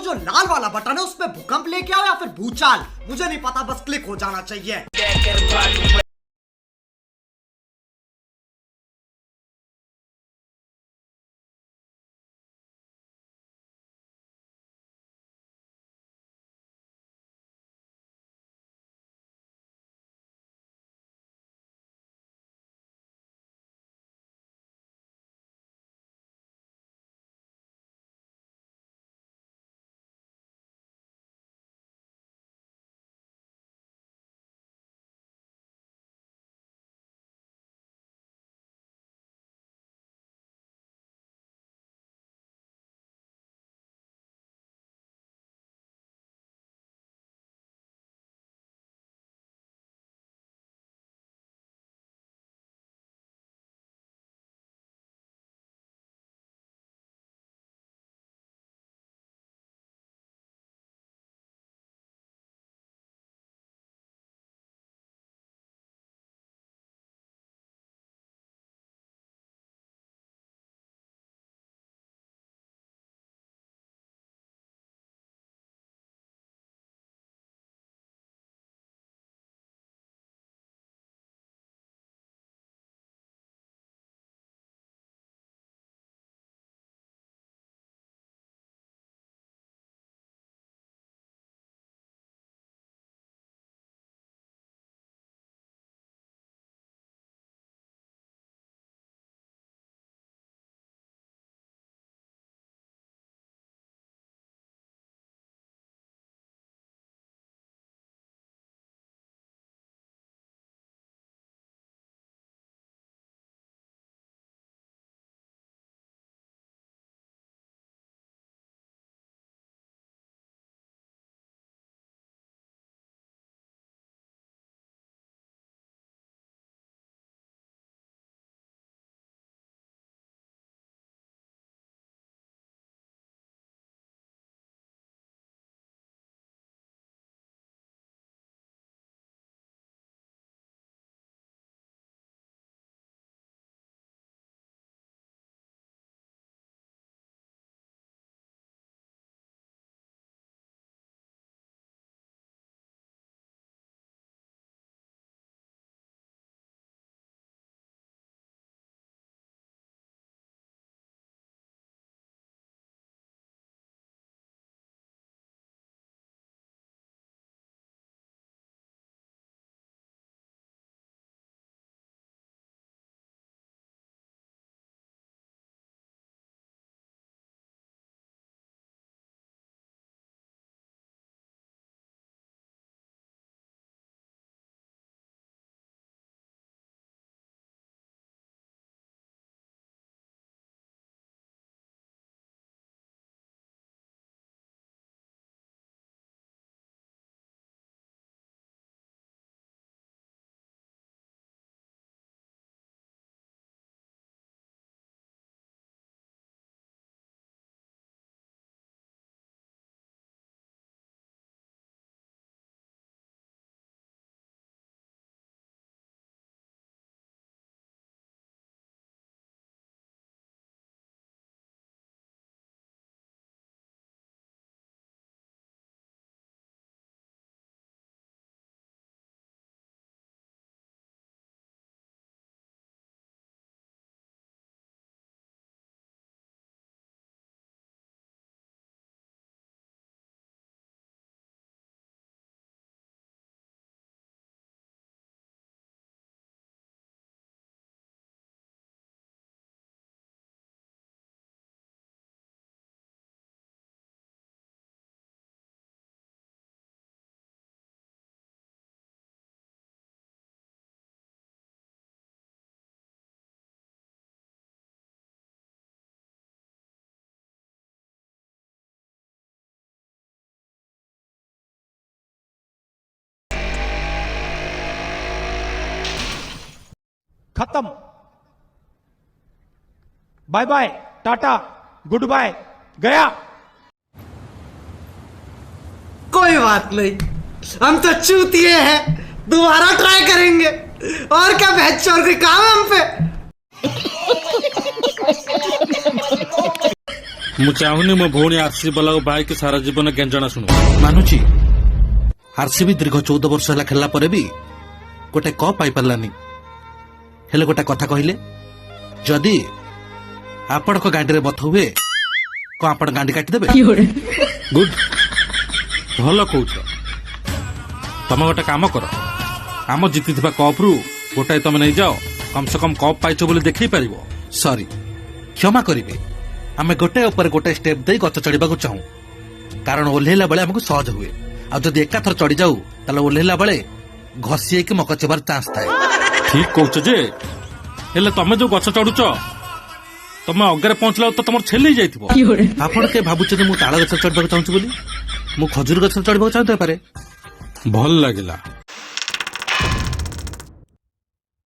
जो लाल वाला बटन है उसपे भूकंप लेके आओ या फिर भूचाल, मुझे नहीं पता, बस क्लिक हो जाना चाहिए। खत्म, bye bye, tata, goodbye, गया। कोई बात नहीं, हम तो चूतिए हैं, दोबारा ट्राई करेंगे। और क्या बहस चोर के काम है हम पे। ମୁଁ ଚାହୁଁନି ମୋ ଭଉଣୀ ଆରସିବି ବାଲାକୁ ବାହାଇକି ସାରା ଜୀବନ ଗେଞ୍ଜଣା ଶୁଣୁ। ମାନୁଛି ଆରସିବି ଦୀର୍ଘ 14 ବର୍ଷ ହେଲା ଖେଳିଲା ପରେ ବି ଗୋଟେ କପ୍ ପାଇପାରିଲାନି। ହେଲେ ଗୋଟେ କଥା କହିଲେ, ଯଦି ଆପଣଙ୍କ ଗାଣ୍ଡିରେ ବଥ ହୁଏ କଣ ଆପଣ ଗାଣ୍ଡି କାଟିଦେବେ? ଗୁଡ୍, ଭଲ କହୁଛ। ତମେ ଗୋଟେ କାମ କର, ଆମ ଜିତିଥିବା କପ୍ ରୁ ଗୋଟାଏ ତମେ ନେଇଯାଅ, କମ ସେ କମ କପ୍ ପାଇଛ ବୋଲି ଦେଖେଇ ପାରିବ। ସରି, କ୍ଷମା କରିବେ, ଆମେ ଗୋଟେ ଉପରେ ଗୋଟେ ଷ୍ଟେପ ଦେଇ ଗଛ ଚଢିବାକୁ ଚାହୁଁ, କାରଣ ଓହ୍ଲେଇଲା ବେଳେ ଆମକୁ ସହଜ ହୁଏ। ଆଉ ଯଦି ଏକାଥର ଚଢି ଯାଉ ତାହେଲେ ଓହ୍ଲେଇଲା ବେଳେ ଘଷି ହେଇକି ମକଚିବାର ଚାନ୍ସ ଥାଏ। ଠିକ କହୁଛ ଯେ, ହେଲେ ତମେ ଯୋଉ ଗଛ ଚଢୁଛ ତମେ ଅଗରେ ପହଞ୍ଚିଲା ତ ତମର ଛେଲେଇ ଯାଇଥିବ। ଆପଣ କେ ଭାବୁଛନ୍ତି ମୁଁ ତାଳ ଗଛରେ ଚଢିବାକୁ ଚାହୁଁଛି ବୋଲି? ମୁଁ ଖଜୁରୀ ଗଛରେ ଚଢିବାକୁ ଚାହୁଁଥାଇପାରେ। ଭଲ ଲାଗିଲା।